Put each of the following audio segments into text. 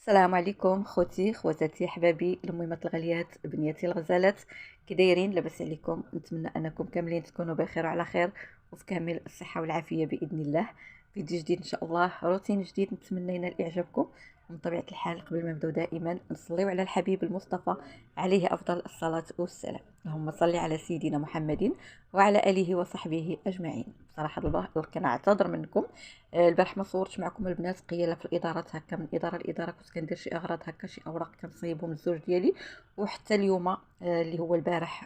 السلام عليكم خوتي خواتاتي احبابي المهمات الغاليات بنياتي الغزالات. كي دايرين؟ لاباس عليكم؟ نتمنى انكم كاملين تكونوا بخير وعلى خير وفي كامل الصحه والعافيه باذن الله. فيديو جديد ان شاء الله، روتين جديد، نتمنى ينال اعجابكم. من طبيعه الحال قبل ما نبداو دائما نصليو على الحبيب المصطفى عليه افضل الصلاه والسلام. اللهم صل على سيدنا محمد وعلى اله وصحبه اجمعين. بصراحه الله كنعتذر منكم. البارح ما صورتش معكم البنات، قيله في الادارات هكا من اداره لاداره، كنت كندير شي اغراض هكا، شي اوراق كنصيبهم للزوج ديالي. وحتى اليوم اللي هو البارح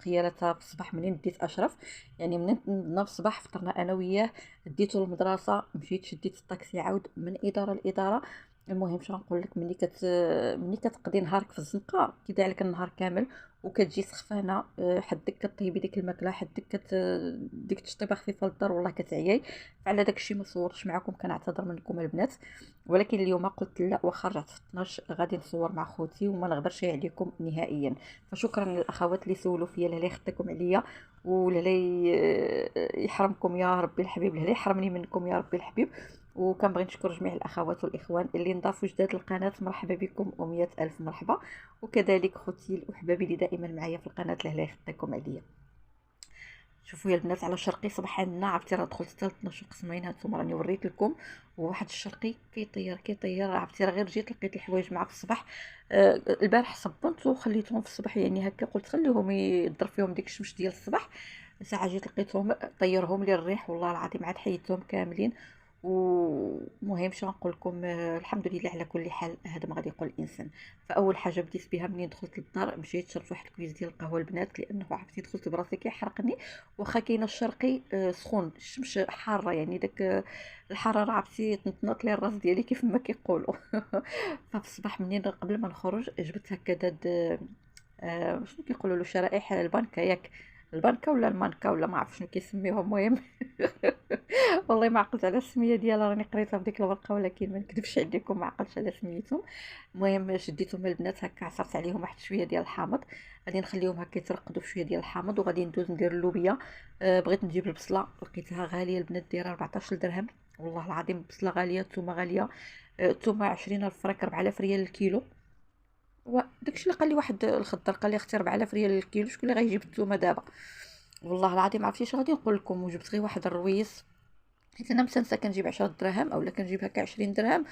قيالتها في الصباح منين ديت اشرف، يعني منين نضنا في الصباح فطرنا انا وياه، ديتو للمدرسه، مشيت شديت الطاكسي عاود من اداره لاداره. المهم شنو نقول لك، ملي كتقضي نهارك في الزنقه كيضيع عليك النهار كامل وكتجي سخفانه. حدك كطيبي ديك الماكله، حدك ديك التشطيبه خفيفه للدار، والله كتعياي. فعلى داك الشيء ما صورتش معكم، كنعتذر منكم البنات. ولكن اليوم قلت لا، واخا رجعت في 12 غادي نصور مع خوتي وما نغبرش عليكم نهائيا. فشكرا للاخوات اللي سولوا فيا لا يخدكم عليا ولا لا يحرمكم يا ربي الحبيب، لا يحرمني منكم يا ربي الحبيب. وكنبغي نشكر جميع الاخوات والاخوان اللي انضافوا جداد للقناه، مرحبا بكم ومئة الف مرحبا. وكذلك خوتي واحبابي اللي دائما معايا في القناه، لا يخدكم عليا. شوفوا يا البنات على شرقي صباحنا، عرفتي راه دخلت حتى 12 قسمين هانتوما راني وريت لكم. وواحد الشرقي كيطير كيطير، عرفتي راه غير جيت لقيت الحوايج معاه في الصباح. البارح صبنت وخليتهم في الصباح، يعني هكا قلت خليهم يضرب فيهم ديك الشمس ديال الصباح. ساعه جيت لقيتهم طيرهم لي الريح، والله العظيم عاد حيدتهم كاملين. ومهم شنو نقول لكم، الحمد لله على كل حال، هذا ما غادي يقول الانسان. فاول حاجه بديت بها منين دخلت للدار، مشيت شربت واحد الكويس ديال القهوه البنات، لانه عرفتي دخلت براسي كيحرقني. واخا كاين الشرقي سخون، الشمس حاره، يعني داك الحراره عرفتي تنطنط لي الراس ديالي كيف ما كيقولوا. ففي الصباح منين قبل ما نخرج جبت هكا داد، شنو كيقولوا له، شرائح البنكه ياك، البنكه ولا المانكا ولا ما عرف شنو كيسميوهم، المهم. والله ما عقلت على السميه ديالها، راني قريتها في ديك الورقه ولكن ما نكذبش عليكم ما عقلتش على سميتهم. المهم شديتهم البنات هكا، عصرت عليهم واحد شويه ديال الحامض، غادي نخليهم هكا يترقدوا بشويه ديال الحامض، وغادي ندوز ندير اللوبيا. بغيت نجيب البصله لقيتها غاليه البنات، دايره 14 درهم، والله العظيم البصله غاليه، الثومه غاليه. الثومه 20,000 فرنك، 4000 ريال الكيلو. وداكشي اللي قال لي واحد الخضر، قال لي اختي 4000 ريال الكيلو، شكون اللي غيجيب الثومه دابا؟ والله العظيم عرفتي اش غادي نقول لكم، وجبت غير واحد الرويس، حيت انا مسنسه كنجيب 10 دراهم اولا كنجيب هكا 20 درهم.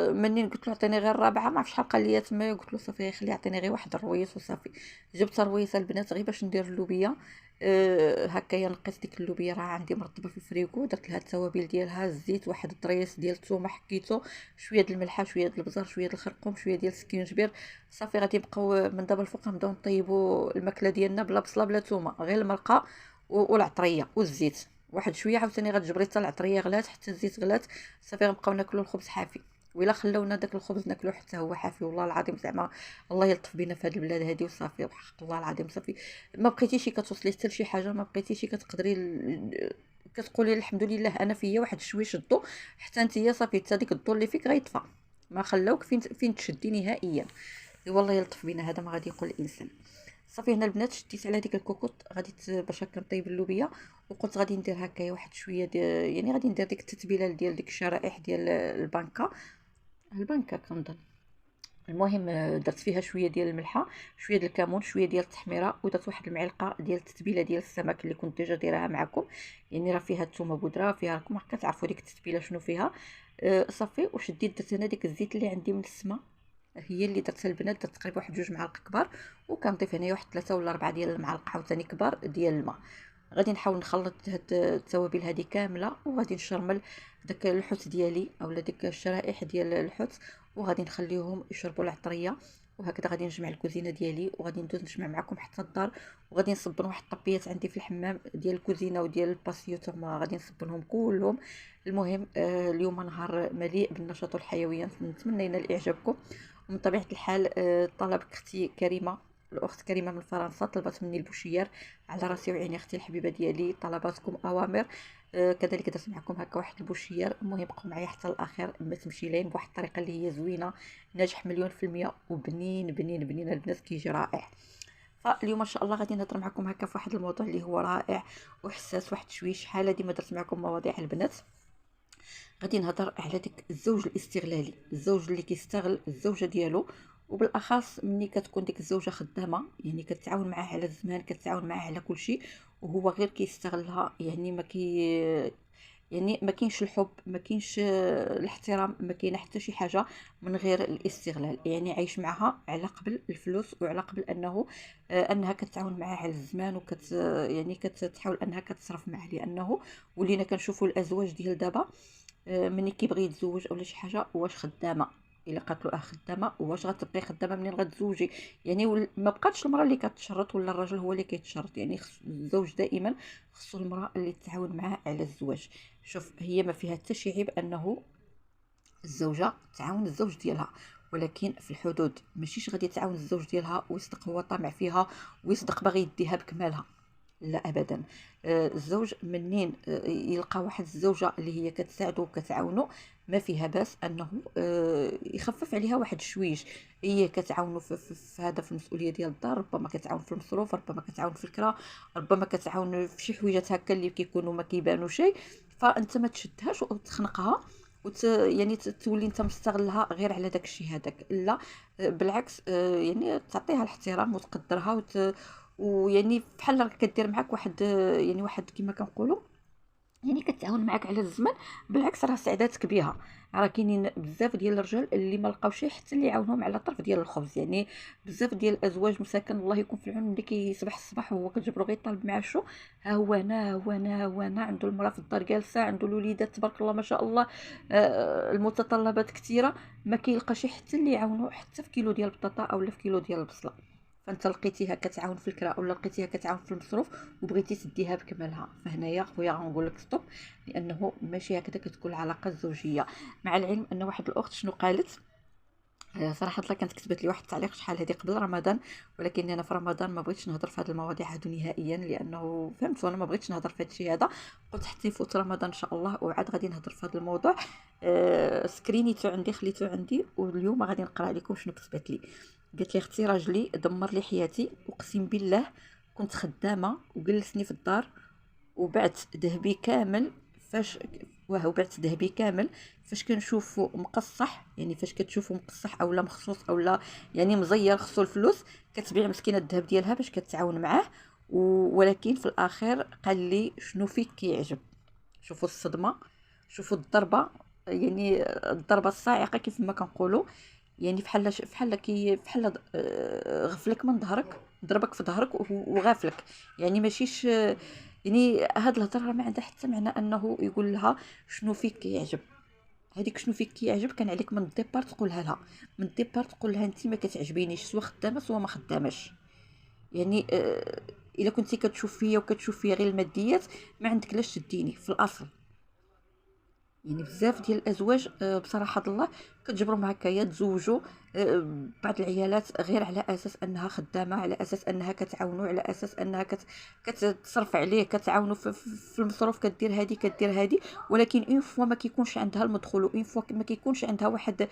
منين قلت له عطيني غير رابعه، ما عرفتش شحال قال لي تما، قلت له صافي خليه يعطيني غير واحد الرويس وصافي. جبت رويسه البنات غير باش ندير اللوبيا. هكايا نقيت ديك اللوبيا، راه عندي مرطبه في الفريكو، درت لها التوابل ديالها، الزيت، واحد الطريس ديال الثومه حكيته، شويه د الملحه، شويه د البزر، شويه د الخرقوم، شويه ديال السكينجبير. صافي غادي نبقاو من دابا الفوق نبداو نطيبوا الماكله ديالنا بلا بصله بلا ثومه، غير المرقه والعطريه والزيت، واحد شويه عاوتاني غتجبري حتى العطريه غلات حتى الزيت غلات. صافي غنبقاو ناكلوا الخبز حافي، وإلا خلونا داك الخبز ناكلوه حتى هو حافي، والله العظيم زعما الله يلطف بينا في هذه البلاد هذه وصافي، وحق الله العظيم صافي. ما بقيتيشي كتوصلي حتى لشي حاجه، ما بقيتيشي كتقدري كتقولي الحمد لله انا فيا واحد شويه شدو، حتى نتيا صافي حتى ديك الضو اللي فيك غيطفى، ما خلاوك فين تشدي نهائيا. والله يلطف بينا، هذا ما غادي يقول الانسان. صافي هنا البنات شديت على ديك الكوكوط، غادي باش هكا نطيب اللوبيا. وقلت غادي ندير هكايا واحد شويه يعني غادي ندير ديك التتبيله ديال ديك الشرائح ديال البنكه، البنكه كنظن. المهم درت فيها شويه ديال الملحه، شويه ديال الكمون، شويه ديال التحميره، ودرت واحد المعلقه ديال التتبيله ديال السمك اللي كنت ديجا دايراها معكم، يعني راه فيها الثومه بودره، فيها راكم كتعرفوا ديك التتبيله شنو فيها. صافي وشديت درت هنا ديك الزيت اللي عندي من السما، هي اللي درتها البنات، درت تقريبا واحد 2 معالق كبار، وكنضيف هنا واحد 3 ولا 4 ديال المعالق عاوتاني كبار ديال الماء. غادي نحاول نخلط هاد التوابل هذه كامله، وغادي نشرمل داك الحوت ديالي اولا ديك الشرائح ديال الحوت، وغادي نخليهم يشربوا العطريه. وهكذا غادي نجمع الكوزينه ديالي، وغادي ندوز نجمع معكم حتى الدار، وغادي نصبن واحد الطبيات عندي في الحمام ديال الكوزينه وديال الباسيو تما غادي نصبنهم كلهم. المهم اليوم نهار مليء بالنشاط والحيويه، نتمنى ينال اعجابكم. ومن طبيعه الحال طلب اختي كريمه، الاخت كريمه من فرنسا، طلبت مني البوشيار، على راسي وعيني اختي الحبيبه ديالي، طلباتكم اوامر. كذلك درت معكم هكا واحد البوشيار. المهم بقوا معايا حتى الاخر، ما تمشي لين بواحد الطريقه اللي هي زوينه، ناجح مليون في المية، وبنين بنين بنين البنات كيجي رائع. فاليوم ان شاء الله غادي نهضر معكم هكا في واحد الموضوع اللي هو رائع وحساس، واحد شويه، شحال هادي ما درت معكم مواضيع البنات. غادي نهضر على داك الزوج الاستغلالي، الزوج اللي كيستغل الزوجه ديالو، وبالاخص ملي كتكون ديك الزوجه خدامه، يعني كتعاون معاه على الزمان، كتعاون معاه على كل شيء، وهو غير كيستغلها. يعني ما كي يعني ما كاينش الحب، ما كاينش الاحترام، ما كاينه حتى شي حاجه من غير الاستغلال. يعني عايش معها على قبل الفلوس وعلى قبل انه انها كتعاون معاه على الزمان، يعني كتحاول انها كتصرف معاه. لانه ولينا كنشوفوا الازواج ديال دابا ملي كيبغي يتزوج اولا شي حاجه، واش خدامه؟ الا قالت له خدامه، واش غتبقي خدامه منين غتزوجي؟ يعني ما بقاتش المراه اللي كتشرط ولا الراجل هو اللي كيتشرط. يعني الزوج دائما خصو المراه اللي تعاون معاه على الزواج. شوف، هي ما فيها حتى شي عيب انه الزوجه تعاون الزوج ديالها، ولكن في الحدود. ماشيش غادي تعاون الزوج ديالها ويصدق هو طامع فيها ويصدق باغي يديها بكمالها، لا ابدا. الزوج منين يلقى واحد الزوجه اللي هي كتساعده وكتعاونو، ما فيها باس انه يخفف عليها واحد شويش. هي كتعاونو في هذا، في المسؤوليه ديال الدار، ربما كتعاون في المصروف، ربما كتعاون في الكرا، ربما كتعاون في شي حويجات هكا اللي كيكونوا ما كيبانوا شيء. فانت ما تشدهاش وتخنقها يعني تولي انت مستغلها غير على داك الشيء هذاك. لا، بالعكس، يعني تعطيها الاحترام وتقدرها ويعني بحال راك كدير معاك واحد، يعني واحد كما كنقولوا، يعني كتعاون معاك على الزمن. بالعكس راه سعداتك بها. راه كاينين بزاف ديال الرجال اللي ما لقاوش حتى اللي يعاونهم على طرف ديال الخبز. يعني بزاف ديال الازواج مساكن الله يكون في العون، ملي كيصبح الصباح وهو كتجبرو غير طالب معاشو، ها هو انا، عنده المراه في الدار جالسه، عنده الوليدات تبارك الله ما شاء الله، المتطلبات كثيره، ما كيلقاش حتى اللي يعاونو حتى في كيلو ديال البطاطا اولا في كيلو ديال البصله. فانت لقيتيها كتعاون في الكرا اولا لقيتيها كتعاون في المصروف وبغيتي تديها بكمالها، فهنايا خويا غنقول لك ستوب. لانه ماشي هكذا كتكون العلاقه الزوجيه. مع العلم ان واحد الاخت شنو قالت، صراحه الله كانت كتبت لي واحد التعليق شحال هذه قبل رمضان، ولكن انا في رمضان ما بغيتش نهضر في هذه المواضيع هادو نهائيا، لانه فهمت وانا ما بغيتش نهضر في هذا الشيء هذا. قلت حتى يفوت رمضان ان شاء الله وعاد غادي نهضر في هذا الموضوع. سكرينيتو عندي، خليتو عندي، واليوم غادي نقرا عليكم شنو كتبت لي. قالت لي اختي راجلي دمر لي حياتي، اقسم بالله كنت خدامه وجلسني في الدار وبعت ذهبي كامل. فاش بعت ذهبي كامل فاش كنشوفو مقصح، يعني فاش كتشوفو مقصح اولا مخصوص اولا يعني مزير خصو الفلوس، كتبيع مسكينه الذهب ديالها باش كتعاون معاه. ولكن في الاخير قال لي شنو فيك كيعجب. شوفوا الصدمه، شوفوا الضربه، يعني الضربه الصاعقه كيف ما كنقولوا. يعني بحال غفلك من ظهرك، ضربك في ظهرك وغافلك. يعني ماشيش، يعني هاد الهضره ما عندها حتى معنى انه يقول لها شنو فيك كيعجب. هذيك شنو فيك كيعجب كان عليك من الديبار تقولها لها، من الديبار تقول لها انت ما كتعجبينيش، سوا خدامه سوا ما خداماش. يعني الا كنتي كتشوف فيا وكتشوف فيا غير الماديات، ما عندك لاش تديني في الاصل. يعني بزاف ديال الازواج بصراحه الله كتجبرهم هكايا تزوجوا بعض العيالات غير على اساس انها خدامه، على اساس انها كتعاونوا، على اساس انها كتصرف عليه، كتعاونوا في المصروف، كدير هذه كدير هذه. ولكن اون فوا ما كيكونش عندها المدخول، اون فوا ما كيكونش عندها واحد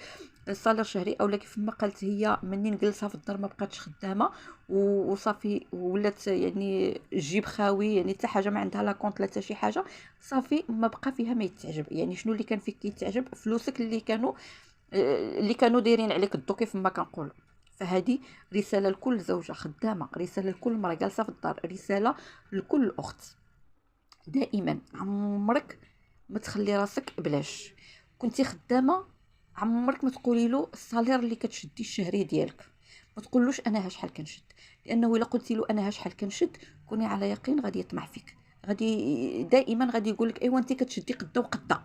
الصالير شهري، اولا كيف ما قالت هي منين جلسها في الدار ما بقاتش خدامه وصافي ولات يعني جيب خاوي، يعني حتى حاجه ما عندها لا كونط لا حتى شي حاجه، صافي ما بقى فيها ما يتعجب. يعني شنو اللي كان فيك كيتعجب؟ فلوسك اللي كانوا دايرين عليك الضو كيف ما كنقول. فهذه رساله لكل زوجه خدامه، رساله لكل مراه جالسه في الدار، رساله لكل اخت. دائما عمرك ما تخلي راسك بلاش. كنتي خدامه، عمرك ما تقولي له الصالير اللي كتشدي الشهري ديالك، ما تقولوش انا ها شحال كنشد. لانه الا قلتي له انا ها شحال كنشد، كوني على يقين غادي يطمع فيك. غادي دائما غادي يقول لك ايوا انت كتشدي قدا وقدا،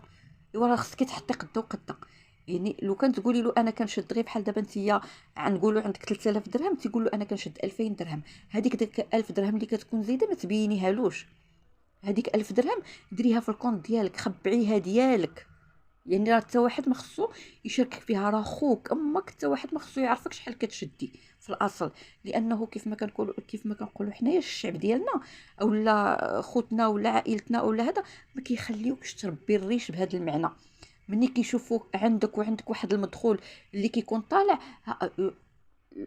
ايوا راه خصك تحطي قدا وقدا. يعني لو كان تقولي له انا كنشد غير بحال دابا انتيا غنقولوا عندك 3000 درهم، تيقول له انا كنشد 2000 درهم، هذيك ديك 1000 درهم اللي كتكون زايده ما تبينيهالوش. هذيك 1000 درهم ديريها في الكونط ديالك، خبعيها ديالك. يعني راه حتى واحد ما خصو يشاركك فيها، راه خوك امك، حتى واحد ما خصو يعرفك شحال كتشدي في الاصل. لانه كيف ما كنقولوا حنايا الشعب ديالنا اولا خوتنا ولا عائلتنا ولا هذا ما كيخليوكش تربي الريش بهذا المعنى. ملي كيشوفوك عندك واحد المدخول اللي كيكون طالع،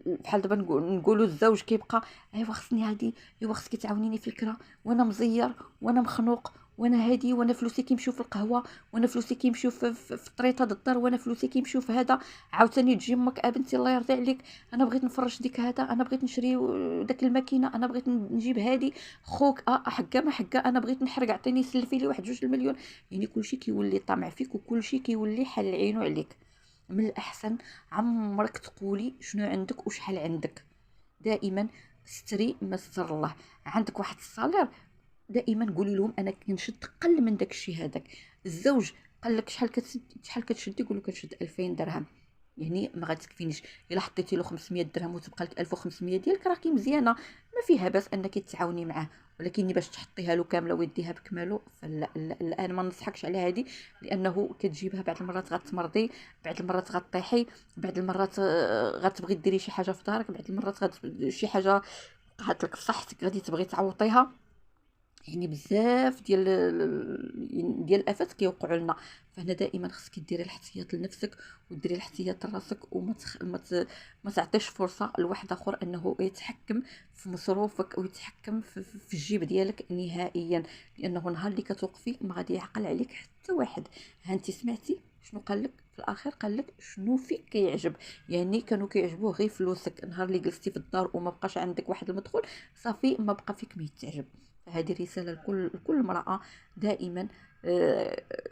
بحال دابا نقولوا الزوج كيبقى ايوا خصني هادي، ايوا خصك تعاونيني في الكرا وانا مزير وانا مخنوق وانا هادي، وانا فلوسي كيمشيو في القهوه، وانا فلوسي كيمشيو في الطريطه د الدار، وانا فلوسي كيمشيو في هذا. عاوتاني تجي امك: بنتي الله يرضي عليك، انا بغيت نفرش ديك هذا، انا بغيت نشري داك الماكينه، انا بغيت نجيب هادي. خوك: حكا ما حكا، انا بغيت نحرق، عطيني سلفي لي 1 2 المليون. يعني كلشي كيولي طامع فيك، وكلشي كيولي حل عينو عليك. من الاحسن عمرك تقولي شنو عندك وشحال عندك. دائما استري ما ستر الله. عندك واحد الصالير، دائما قولي لهم: انا كنشد قل من داك الشيء هذاك. الزوج قال لك: شحال كتشدي؟ قول له: كنشد 2000 درهم. يعني ما غتكفينيش. الا حطيتي له 500 درهم وتبقى لك 1500 ديالك، راكي مزيانه، ما فيها باس انك تتعاوني معاه. ولكن باش تحطيها له كامله ويديها بكماله، فلا لا لا، انا ما ننصحكش على هذه، لانه كتجيبها بعض المرات غتمرضي، بعض المرات غطيحي، بعض المرات غتبغي ديري شي حاجه في دارك، بعض المرات شي حاجه وقعت لك في صحتك غادي تبغي تعوضيها. يعني بزاف ديال الافات كيوقعوا لنا. فهنا دائما خصك ديري الاحتياط لنفسك، وديري الاحتياط لراسك، ما تعطيش فرصه لواحد اخر انه يتحكم في مصروفك، او يتحكم في الجيب ديالك نهائيا. لانه نهار اللي كتوقفي ما غادي يعقل عليك حتى واحد. ها انت سمعتي شنو قال لك في الاخير؟ قال لك شنو فيك كيعجب. يعني كانوا كيعجبوه غير فلوسك. نهار اللي جلستي في الدار وما بقاش عندك واحد المدخول، صافي ما بقى فيك ما يتعجب. هذه رسالة لكل امرأة. دائما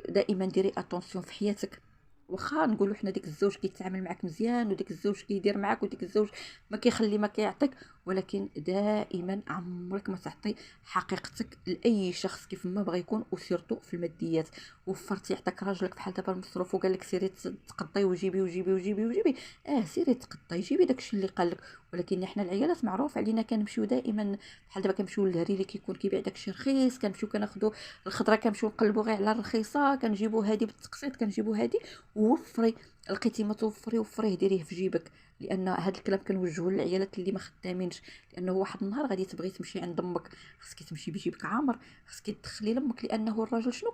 دائما ديري اتونسيون في حياتك. واخا نقولوا حنا ديك الزوج كيتعامل معك مزيان، وديك الزوج كيدير معك، وديك الزوج ما كيخلي ما كيعطيك، ولكن دائما عمرك ما تعطي حقيقتك لاي شخص كيف ما بغى يكون، وسيرتو في الماديات. وفرتي يعطيك راجلك بحال دابا المصروف وقال لك سيري تقضي وجيبي وجيبي وجيبي وجيبي، سيري تقضي جيبي داكشي اللي قال لك. ولكن حنا العيالات معروف علينا كنمشيو دائما بحال دابا كنمشيو للهري اللي كيكون كيبيع داكشي رخيص، كنمشيو كناخذوا الخضره، كنمشيو نقلبوا غير على الرخيصه، كنجيبوا هادي بالتقسيط، كنجيبوا هادي. ووفري، لقيتي ما توفري وفريه ديريه في جيبك. لان هذا الكلام كنوجهوه للعيالات اللي ما خدامينش. لانه واحد النهار غادي تبغي تمشي عند امك، خصك تمشي بجيبك عامر، خصك تدخلي لامك. لانه الراجل شنو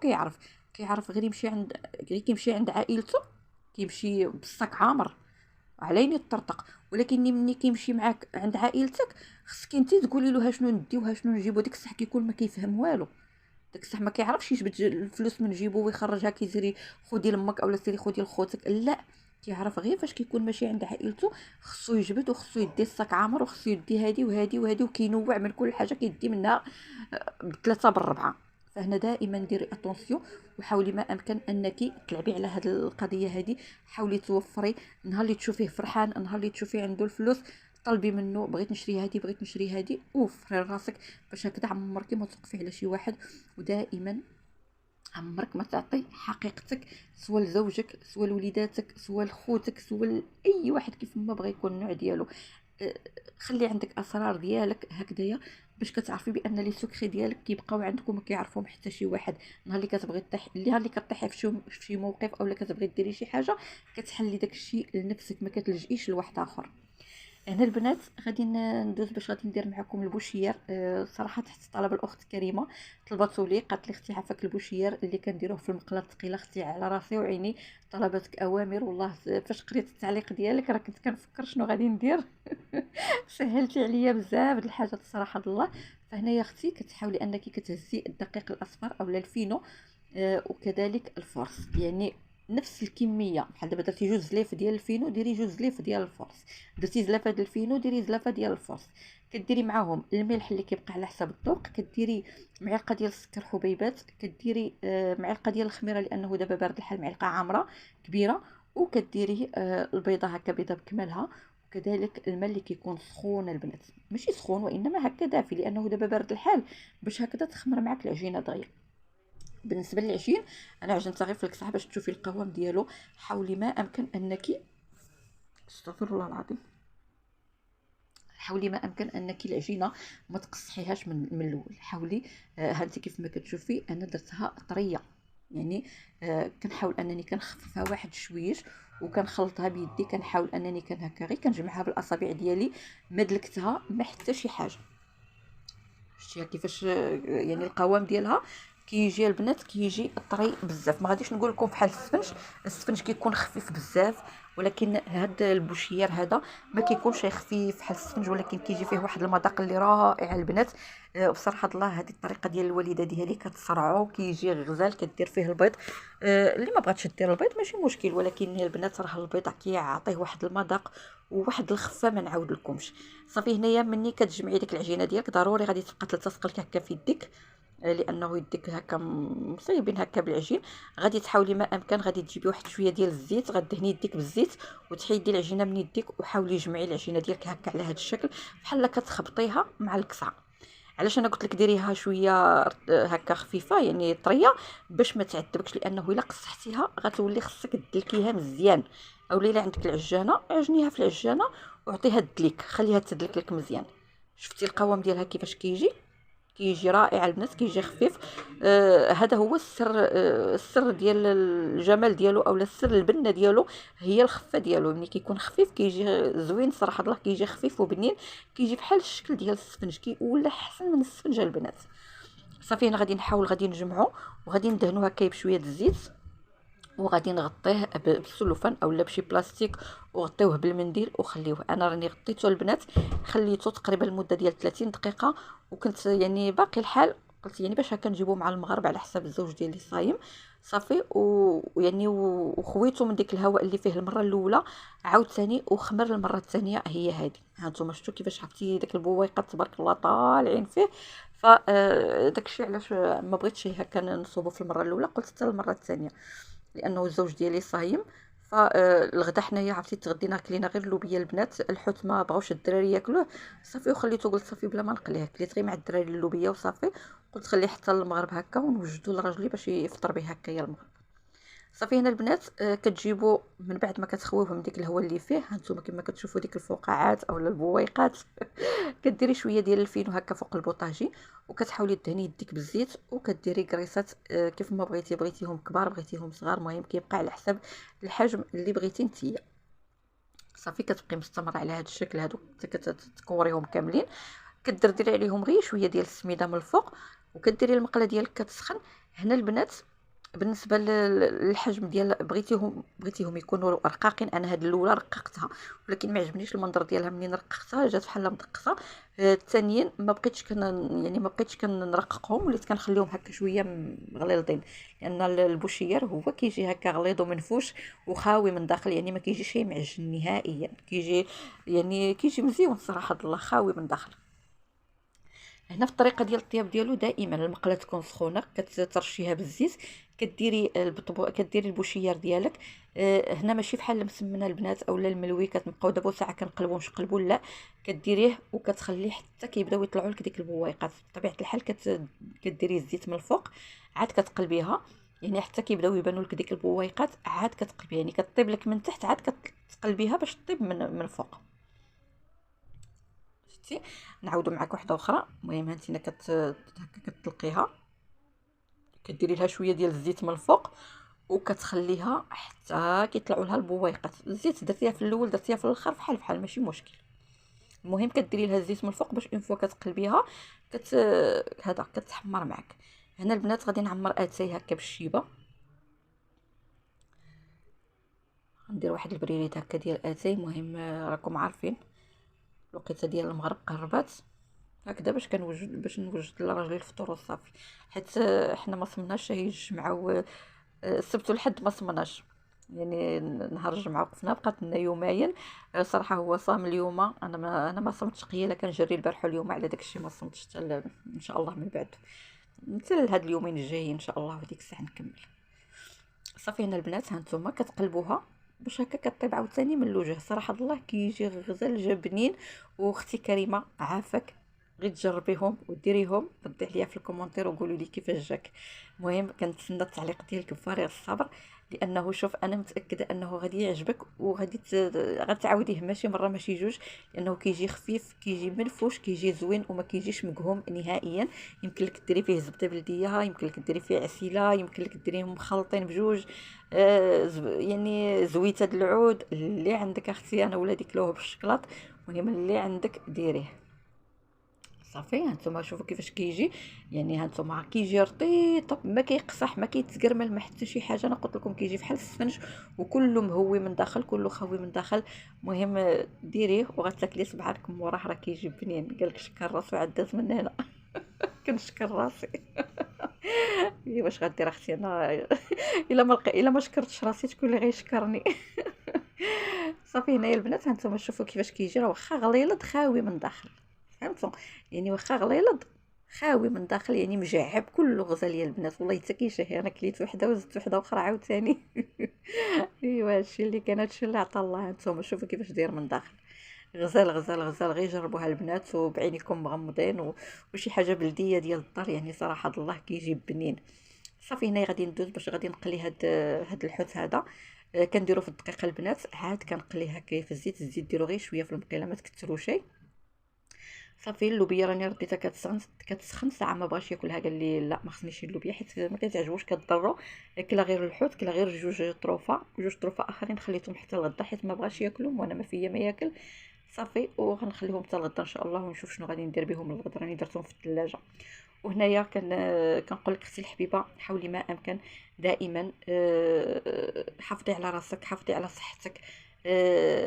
كيعرف غير يمشي عند، غير كيمشي عند عائلته، كيمشي بالصاك عامر عليني الطرطق. ولكن ملي كيمشي معاك عند عائلتك، خصك انت تقولي له: ها شنو نديو، ها شنو نجيبو. ديك الصح كيكون ما كيفهم والو، داك الصح ما كيعرفش يجبد الفلوس من جيبو ويخرجها كيزري خدي لامك اولا سيري خدي لخوتك. لا، كيعرف غير فاش كيكون ماشي عند عائلته خصو يجبد، وخصو يدي الصاك عامر، وخصو يدي هادي وهادي وهادي، وكينوع من كل حاجه كيدي منها بثلاثه بالربعه. فهنا دائما ديري اتونسيون، وحاولي ما امكن انك تلعبي على هذه القضيه هذه. حاولي توفري. نهار اللي تشوفيه فرحان، نهار اللي تشوفيه عنده الفلوس، طلبي منه: بغيت نشري هذه، بغيت نشري هذه. وفري راسك باش هكذا عمرك ما توقفي على شي واحد. ودائما عمرك ما تعطي حقيقتك، سواء لزوجك، سواء لوليداتك، سواء لخوتك، سواء لاي واحد كيف ما بغى يكون النوع ديالو. خلي عندك اسرار ديالك هكذايا، باش كتعرفي بان لي سكري ديالك كيبقاو عندك وما كيعرفهم حتى شي واحد. نهار اللي كتبغي طيح، نهار اللي كطيحي في شي موقف، اولا كتبغي ديري شي حاجه، كتحلي داك الشيء لنفسك، ما كتلجئيش لواحد اخر. هنا البنات غادي ندوز باش غادي ندير معكم البوشير. صراحه تحت طلب الاخت كريمه، طلبته لي، قالت لي: اختي عافاك البوشير اللي كنديروه في المقله الثقيله، اختي على راسي وعيني، طلبتك اوامر. والله فاش قريت التعليق ديالك راه كنت كنفكر شنو غادي ندير. سهلتي عليا بزاف د الحاجات الصراحه الله. فهنا يا اختي كتحاولي انك كتهزي الدقيق الاصفر اولا الفينو، وكذلك الفورس، يعني نفس الكميه. بحال دابا درتي جوج زليف ديال الفينو، ديري جوج زليف ديال الفورس. درتي زلافه ديال الفينو، ديري زلافه ديال الفورس. كديري معاهم الملح اللي كيبقى على حسب الذوق، كديري معلقه ديال السكر حبيبات، كديري معلقه ديال الخميره لانه دابا بارد الحال، معلقه عامره كبيره، وكديري البيضه هكا بيضه بكمالها. وكذلك الماء اللي كيكون سخون البنات، ماشي سخون وانما هكا دافي، لانه دابا بارد الحال، باش هكذا تخمر معك العجينه دغيا. بالنسبه للعجين، انا عجنتها غير في الكسحه باش تشوفي القوام ديالو. حاولي ما امكن انك، استغفر الله العظيم، حاولي ما امكن انك العجينه ما تقصحيهاش من الاول. حاولي ها انت كيف ما كتشوفي انا درتها طريه، يعني كنحاول انني كنخففها واحد شويش، وكنخلطها بيدي، كنحاول انني هكا غير كنجمعها بالاصابع ديالي، ما دلكتها ما حتى شي حاجه. شتيها كيفاش يعني القوام ديالها كيجي البنات، كيجي طري بزاف. ما غاديش نقول لكم بحال السفنج، السفنج كيكون خفيف بزاف، ولكن هاد البوشيار هذا ما كيكونش خفيف بحال السفنج، ولكن كيجي فيه واحد المذاق اللي رائع البنات. بصراحه الله هذه الطريقه ديال الوالده ديالي كتصرعو، كيجي غزال، كدير فيه البيض. اللي ما بغاتش دير البيض ماشي مشكل، ولكن البنات راه البيض كيعطيه واحد المذاق وواحد الخفه ما نعاود لكمش. صافي هنايا مني كتجمعي ديك العجينه ديالك ضروري غادي تبقى تلتصق لك هكا في يديك، لانه يديك هكا مصيبين هكا بالعجين. غادي تحاولي ما امكن غادي تجيبي واحد شويه ديال الزيت، غدهني يديك بالزيت وتحيدي العجينه من يديك، وحاولي جمعي العجينه ديالك هكا على هذا الشكل بحال كتخبطيها مع الكسعه. علاش انا قلت لك ديريها شويه هكا خفيفه يعني طريه باش ما تعذبكش، لانه الا قصحتيها غتولي خصك تدلكيها مزيان. او الا عندك العجانه عجنيها في العجانه وعطيها تدليك، خليها تدلك لك مزيان. شفتي القوام ديالها كيفاش كيجي رائع البنات، كيجي خفيف. هذا هو السر، السر ديال الجمال ديالو اولا السر البنه ديالو هي الخفه ديالو. ملي كيكون خفيف كيجي زوين صراحه الله، كيجي خفيف وبنين، كيجي بحال الشكل ديال السفنج، ولا احسن من السفنجه البنات. صافي انا غادي نحاول غادي نجمعو وغادي ندهنو هكا بشويه الزيت، وغادي نغطيه بالسلوفان اولا بشي بلاستيك وغطيوه بالمنديل وخليوه. انا راني غطيته البنات، خليته تقريبا المده ديال 30 دقيقه، وكنت يعني باقي الحال قلت يعني باش هكا نجيبو مع المغرب على حساب الزوج ديالي صايم. صافي ويعني وخويته من ديك الهواء اللي فيه المره الاولى عاوتاني وخمر المره الثانيه. هي هذه هانتوما شفتوا كيفاش عرفتي داك البويقات تبارك الله طالعين فيه. داكشي علاش ما بغيتش هكا نصوبو في المره الاولى، قلت حتى المره الثانيه لانه الزوج ديالي صايم. فالغدا حنايا عرفتي تغدينا كلينا غير اللوبيا البنات، الحوت ما بغاوش الدراري ياكلوه. صافي وخليته، قلت صافي بلا ما نقليه، كليت غير مع الدراري اللوبيا وصافي. قلت خليه حتى المغرب هكا ونوجدو لراجلي باش يفطر به هكايا المغرب. صافي هنا البنات كتجيبوا من بعد ما كتخويوه من ديك الهواء اللي فيه، هانتوما كما كتشوفوا ديك الفقاعات اولا البويقات كديري شويه ديال الفينو هكا فوق البوطاجي، وكتحاولي دهني يديك بالزيت، وكديري كريسات كيف ما بغيتيهم كبار بغيتيهم صغار، المهم كيبقى على حسب الحجم اللي بغيتي نتيا. صافي كتبقي مستمره على هذا الشكل هادو كتكوريهم كاملين، كدردري عليهم غير شويه ديال السميده من الفوق، وكديري المقله ديالك كتسخن. هنا البنات بالنسبه للحجم ديال بغيتيهم يكونوا رقاقين، انا هاد الاولى رققتها ولكن ما عجبنيش المنظر ديالها منين رققتها، جات بحال مدقصه. الثانيين ما بقيتش يعني ما بقيتش كنرققهم، وليت كنخليهم هكا شويه غليظين، لان البوشيار هو كيجي هكا غليظ ومنفوش وخاوي من داخل، يعني ما كيجيش شي معجن نهائيا، كيجي يعني كيجي مزيون صراحه الله، خاوي من داخل. هنا في الطريقه ديال الطياب ديالو دائما المقله تكون سخونه كترشيها بالزيت، كديري البوشيار ديالك. هنا ماشي بحال المسمنه البنات اولا الملوي كتبقاو دابا ساعه كنقلبو نقلبوا، لا كديريه وكتخليه حتى كيبداو يطلعوا لك ديك البويقات. بطبيعه الحال كديري الزيت من الفوق، عاد كتقلبيها يعني حتى كيبداو يبانوا لك ديك البويقات، عاد كتقلبيها يعني كطيب لك من تحت، عاد كتقلبيها باش طيب من الفوق. شفتي؟ نعاودو معاك واحده اخرى. المهم هانتينا هكا كتطلقيها، كديري لها شويه ديال الزيت من الفوق وكتخليها حتى كيطلعوا لها البويقات. الزيت درتيها في الاول درتيها في الاخر بحال ماشي مشكل. المهم كديري لها الزيت من الفوق باش اون فوا كتقلبيها هذا كتحمر معك. هنا البنات غادي نعمر اتاي هكا بالشيبه، ندير واحد البريريت هكا ديال اتاي. المهم راكم عارفين الوقيته ديال المغرب قربات هكذا باش نوجد لراجلي الفطور وصافي، حيت حنا ما صمناش هي الجمعه السبت والحد ما صمناش، يعني نهار الجمعه وقفنا بقات لنا يومين. صراحه هو صام اليوم، انا ما صمتش قيله، كنجري البارح اليوم على داك الشيء ما صمتش حتى ان شاء الله من بعد حتى هاد اليومين الجايين ان شاء الله وديك الساعه نكمل. صافي هنا البنات هانتوما كتقلبوها باش هكا كطيب عاوتاني من الوجه. صراحه الله كيجي غزال جا بنين. واختي كريمه عافاك غير تجربيهم وديريهم، ردي عليا في الكومونتير وقولوا لي كيفاش جاك. المهم كنتسنى التعليق ديالك بفارغ الصبر، لانه شوف انا متاكده انه غادي يعجبك وغادي غتعاوديه ماشي مره ماشي جوج، لانه كيجي خفيف كيجي منفوش كيجي زوين وما كيجيش مقهوم نهائيا. يمكن لك ديري فيه زبده بلديه، يمكن لك ديري فيه عسيله، يمكن لك ديريهم مخلطين بجوج. يعني زويته د العود اللي عندك اختي، انا ولادي كلوه بالشكلاط، المهم اللي عندك ديريه. صافي هانتوما شوفوا كيفاش كيجي. يعني هانتوما كيجي رطيط، ما كيقصح ما كيتقرمل ما حتى شي حاجه. انا قلت لكم كيجي بحال السفنج وكله مهوي من داخل، كله خاوي من داخل. المهم ديريه وغتاكلي صباعك من وراه، راه كيجي بنين. قالك شكر راسو عدات من هنا. كنشكر راسي. إيه واش غدير اختي انا؟ الا ما شكرتش راسي شكون اللي غيشكرني؟ صافي هنايا البنات هانتوما شوفوا كيفاش كيجي، راه واخا غليظ خاوي من داخل. فهمتوا؟ يعني واخا غليظ خاوي من داخل، يعني مجعب كله غزال يا البنات. والله حتى كيشهي. انا كليت وحده وزدت وحده اخرى عاوتاني. ايوا هادشي اللي كان، هادشي اللي عطا الله. هانتوما شوفوا كيفاش داير من داخل. غزال غزال غزال، غير جربوها البنات وبعينيكم مغمضين وشي حاجه بلديه ديال الدار. يعني صراحه الله كيجي بنين. صافي هنايا غادي ندوز باش غادي نقلي هاد الحوت هذا. كنديرو في الدقيقه البنات، عاد كنقليه هكايا في الزيت ديرو غير شويه في المقيله، ما تكثروا شي. صافي اللوبيا راني رديتها كتسخن ساعه، ما بغاش ياكلها قال لي لا ما خصنيش اللوبيا حيت ما كتعجبوش كضرو. كلا غير الحوت، كلا غير جوج طروفه اخرين خليتهم حتى الغدا حيت ما بغاش ياكلهم وانا ما فيا ما ياكل. صافي وغنخليهم حتى الغدا ان شاء الله، ونشوف شنو غادي ندير بهم الغدا. راني درتهم في الثلاجه. وهنايا كنقول لك اختي الحبيبه، حاولي ما امكن دائما حافظي على راسك، حافظي على صحتك.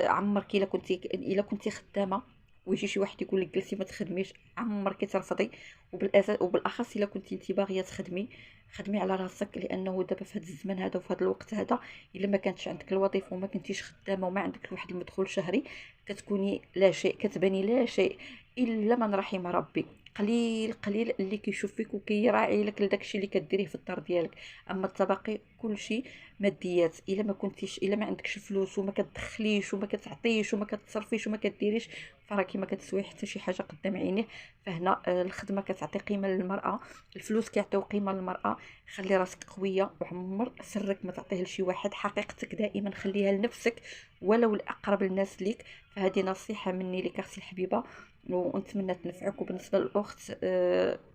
عمرك الا كنتي خدامه ويجي شي واحد يقول لك جلسي ما تخدميش، عمرك ترفضي. وبالاخص الا كنتي انت باغيه تخدمي، خدمي على راسك. لانه دابا في هذا الزمن هذا وفي هذا الوقت هذا، الا ما كانتش عندك الوظيفه وما كنتيش خدامه وما عندك واحد المدخول شهري، كتكوني لا شيء، كتباني لا شيء الا من رحم ربي. قليل قليل اللي كيشوف فيك وكيراعي لك لداكشي اللي كديريه في الدار ديالك. اما التبقي كلشي ماديات. الا ما عندكش فلوس وما كتدخليش وما كتعطيش وما كتصرفيش وما كديريش، فراكي ما كتسوي حتى شي حاجه قدام عينيه. فهنا الخدمه كتعطي قيمه للمراه، الفلوس كيعطيو قيمه للمراه. خلي راسك قويه وعمر سرك ما تعطيه لشي واحد. حقيقتك دائما خليها لنفسك ولو الاقرب الناس ليك. فهذه نصيحه مني لك اختي الحبيبه، ونتمنى تنفعك. وبالنسبه للاخت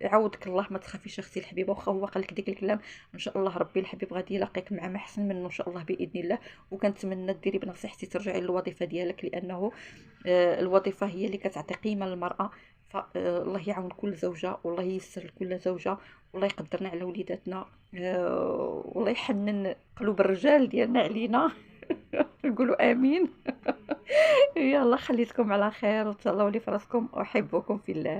يعوضك الله، ما تخافيش اختي الحبيبه. واخا هو قال لك ديك الكلام، ان شاء الله ربي الحبيب غادي يلاقيك مع ما احسن منه ان شاء الله باذن الله. وكنتمنى ديري بنصيحتي ترجعي للوظيفه ديالك، لانه الوظيفه هي اللي كتعطي قيمه للمراه. فالله يعاون كل زوجه، والله ييسر لكل زوجه، والله يقدرنا على وليداتنا، والله يحنن قلوب الرجال ديالنا علينا. نقولوا امين. يلا خليتكم على خير وتهلاو لي فراسكم، احبكم في الله.